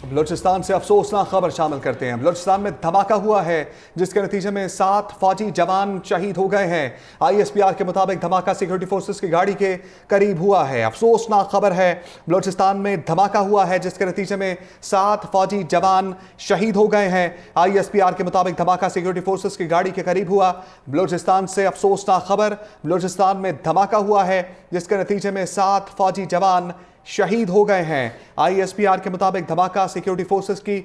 بلوچستان سے افسوسناک خبر شامل کرتے ہیں۔ بلوچستان میں دھماکہ ہوا ہے جس کے نتیجے میں 7 فوجی جوان شہید ہو گئے ہیں۔ آئی ایس پی آر کے مطابق دھماکہ سیکیورٹی فورسز کی گاڑی کے قریب ہوا ہے۔ افسوسناک خبر ہے، بلوچستان میں دھماکہ ہوا ہے جس کے نتیجے میں 7 فوجی جوان شہید ہو گئے ہیں۔ آئی ایس پی آر کے مطابق دھماکہ سیکیورٹی فورسز کی گاڑی کے قریب ہوا۔ بلوچستان سے افسوسناک خبر، بلوچستان میں دھماکہ ہوا ہے جس کے نتیجے میں 7 فوجی جوان شہید ہو گئے ہیں۔ آئی ایس پی آر کے مطابق دھماکہ سیکیورٹی فورسز کی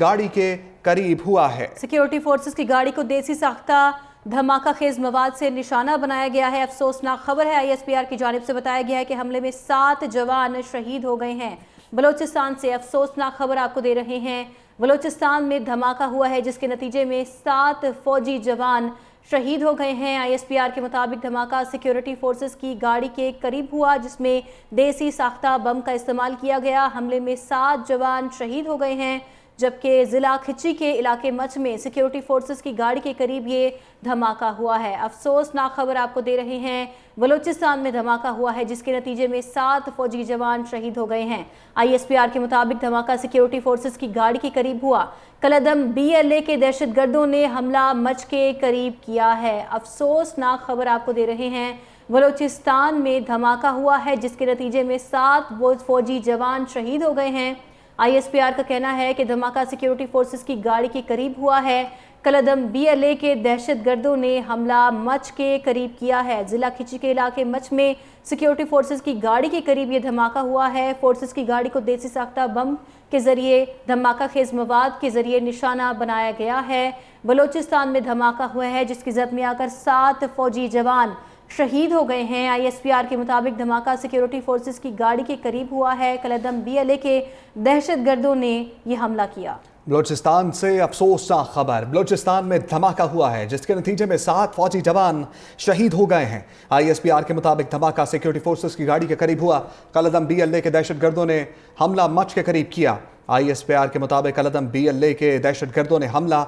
گاڑی کے قریب ہوا ہے۔ سیکیورٹی فورسز کی گاڑی کو دیسی ساختہ دھماکہ خیز مواد سے نشانہ بنایا گیا ہے۔ افسوسناک خبر ہے، آئی ایس پی آر کی جانب سے بتایا گیا ہے کہ حملے میں 7 جوان شہید ہو گئے ہیں۔ بلوچستان سے افسوسناک خبر آپ کو دے رہے ہیں۔ بلوچستان میں دھماکہ ہوا ہے جس کے نتیجے میں 7 فوجی جوان شہید ہو گئے ہیں۔ آئی ایس پی آر کے مطابق دھماکہ سیکیورٹی فورسز کی گاڑی کے قریب ہوا جس میں دیسی ساختہ بم کا استعمال کیا گیا۔ حملے میں 7 جوان شہید ہو گئے ہیں، جبکہ ضلع کھچی کے علاقے مچ میں سیکیورٹی فورسز کی گاڑی کے قریب یہ دھماکہ ہوا ہے۔ افسوسناک خبر آپ کو دے رہے ہیں، بلوچستان میں دھماکہ ہوا ہے جس کے نتیجے میں 7 فوجی جوان شہید ہو گئے ہیں۔ آئی ایس پی آر کے مطابق دھماکہ سیکیورٹی فورسز کی گاڑی کے قریب ہوا۔ کلعدم BLA کے دہشت گردوں نے حملہ مچ کے قریب کیا ہے۔ افسوسناک خبر آپ کو دے رہے ہیں، بلوچستان میں دھماکہ ہوا ہے جس کے نتیجے میں 7 فوجی جوان شہید ہو گئے ہیں۔ آئی ایس پی آر کا کہنا ہے کہ دھماکہ سیکیورٹی فورسز کی گاڑی کے قریب ہوا ہے۔ کلعدم BLA کے دہشت گردوں نے حملہ مچ کے قریب کیا ہے۔ ضلع کھچی کے علاقے مچ میں سیکیورٹی فورسز کی گاڑی کے قریب یہ دھماکہ ہوا ہے۔ فورسز کی گاڑی کو دیسی ساختہ بم کے ذریعے دھماکہ خیز مواد کے ذریعے نشانہ بنایا گیا ہے۔ بلوچستان میں دھماکہ ہوا ہے جس کی زد میں آ کر 7 فوجی جوان شہید ہو گئے ہیں۔ آئی ایس پی آر کے مطابق دھماکہ سیکیورٹی فورسز کی گاڑی کے قریب ہوا ہے۔ کلعدم BLA کے دہشت گردوں نے یہ حملہ کیا۔ بلوچستان سے افسوسناک خبر، بلوچستان میں دھماکہ ہوا ہے جس کے نتیجے میں 7 فوجی جوان شہید ہو گئے ہیں۔ آئی ایس پی آر کے مطابق دھماکہ سیکیورٹی فورسز کی گاڑی کے قریب ہوا۔ کلعدم BLA کے دہشت گردوں نے حملہ مچ کے قریب کیا۔ آئی ایس پی آر کے مطابق کلعدم BLA کے دہشت گردوں نے حملہ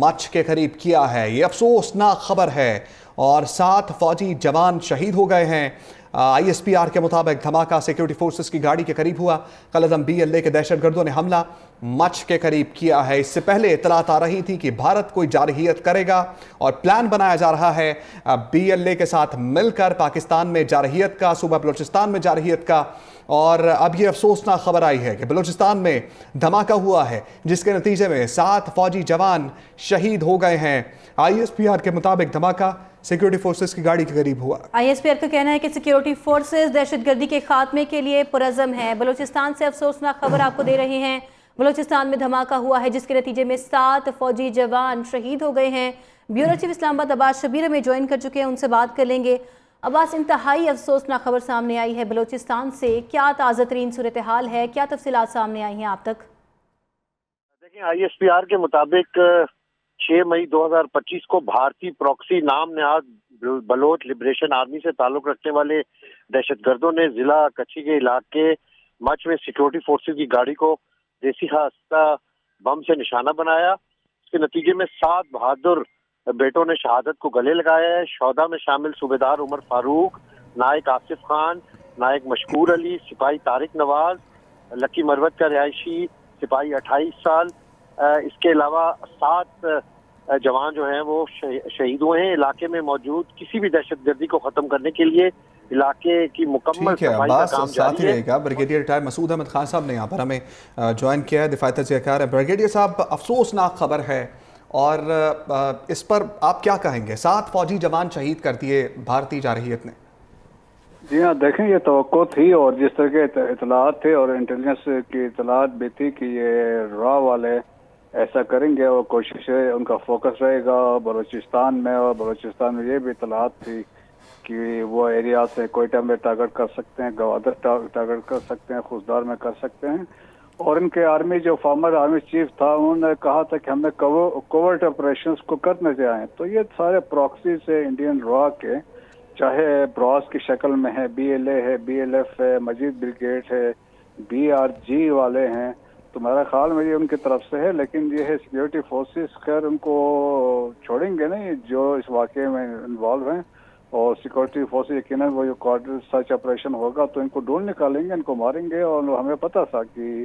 مچ کے قریب کیا ہے۔ یہ افسوسناک خبر ہے اور 7 فوجی جوان شہید ہو گئے ہیں۔ آئی ایس پی آر کے مطابق دھماکہ سیکیورٹی فورسز کی گاڑی کے قریب ہوا۔ کلعدم BLA کے دہشت گردوں نے حملہ مچ کے قریب کیا ہے۔ اس سے پہلے اطلاعات آ رہی تھی کہ بھارت کوئی جارحیت کرے گا اور پلان بنایا جا رہا ہے BLA کے ساتھ مل کر پاکستان میں جارحیت کا، صوبہ بلوچستان میں جارحیت کا، اور اب یہ افسوسناک خبر آئی ہے کہ بلوچستان میں دھماکہ ہوا ہے جس کے نتیجے میں 7 فوجی جوان شہید ہو گئے ہیں۔ آئی ایس پی آر کے مطابق دھماکہ سیکیورٹی فورسز کی گاڑی کے قریب ہوا۔ آئی ایس پی آر کا کہنا ہے کہ سیکیورٹی فورسز دہشت گردی کے خاتمے کے لیے پرعزم ہے۔ بلوچستان سے افسوسناک خبر آپ کو دے رہے ہیں، بلوچستان میں دھماکہ ہوا ہے جس کے نتیجے میں 7 فوجی جوان شہید ہو گئے ہیں۔ بیورو چیف اسلام آباد عباس شبیر ہمیں جوائن کر چکے ہیں، ان سے بات کر لیں گے۔ عباس، انتہائی افسوسناک خبر سامنے آئی ہے بلوچستان سے، کیا تازہ ترین صورتحال ہے، کیا تفصیلات سامنے آئی ہیں آپ تک؟ دیکھیں، آئی ایس پی آر کے مطابق 6 مئی 2025 کو بھارتی پروکسی نام نہاد بلوچ لبریشن آرمی سے تعلق رکھنے والے دہشت گردوں نے ضلع کچھی کے علاقے مچ میں سیکیورٹی فورسز کی گاڑی کو دیسی ساختہ بم سے نشانہ بنایا۔ اس کے نتیجے میں 7 بہادر بیٹوں نے شہادت کو گلے لگایا ہے۔ شہداء میں شامل صوبیدار عمر فاروق، نائک آصف خان، نائک مشکور علی، سپاہی طارق نواز، لکی مروت کا رہائشی سپاہی 28 سال، اس کے علاوہ 7 جوان جو ہیں وہ شہید ہوئے ہیں۔ علاقے میں موجود کسی بھی دہشت گردی کو ختم کرنے کے لیے علاقے کی مکمل صفائی کا کام جاری ہے۔ رہے گا بریگیڈیئر ریٹائر مسعود احمد خان صاحب نے یہاں پر ہمیں جوائن کیا ہے، دفاعی تجزیہ کار ہے۔ بریگیڈیئر صاحب، افسوسناک خبر ہے اور اس پر آپ کیا کہیں گے؟ 7 فوجی جوان شہید کر دیے بھارتی جارحیت نے۔ جی ہاں، دیکھیں یہ توقع تھی اور جس طرح کے اطلاعات تھے اور انٹیلیجنس کی اطلاعات بھی تھی کہ یہ را والے ایسا کریں گے اور کوشش ہے، ان کا فوکس رہے گا بلوچستان میں، اور بلوچستان میں یہ بھی اطلاعات تھی کہ وہ ایریا سے کوئٹہ میں ٹارگٹ کر سکتے ہیں، گوادر ٹارگٹ کر سکتے ہیں، خوزدار میں کر سکتے ہیں۔ اور ان کے آرمی جو فارمر آرمی چیف تھا، انہوں نے کہا تھا کہ ہمیں کوورٹ آپریشنز کو کرنے سے آئیں۔ تو یہ سارے پراکسی سے انڈین را کے، چاہے براس کی شکل میں ہے، BLA ہے، BLF ہے، مجید بریگیڈ ہے، BRG والے ہیں، تو میرا خیال میں یہ ان کی طرف سے ہے۔ لیکن یہ ہے سیکیورٹی فورسز خیر ان کو چھوڑیں گے نہیں جو اس واقعے میں انوالو ہیں، اور سیکورٹی فورسز یقیناً وہ جو کوارٹر سرچ آپریشن ہوگا تو ان کو ڈھونڈ نکالیں گے، ان کو ماریں گے۔ اور ہمیں پتہ تھا کہ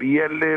BLA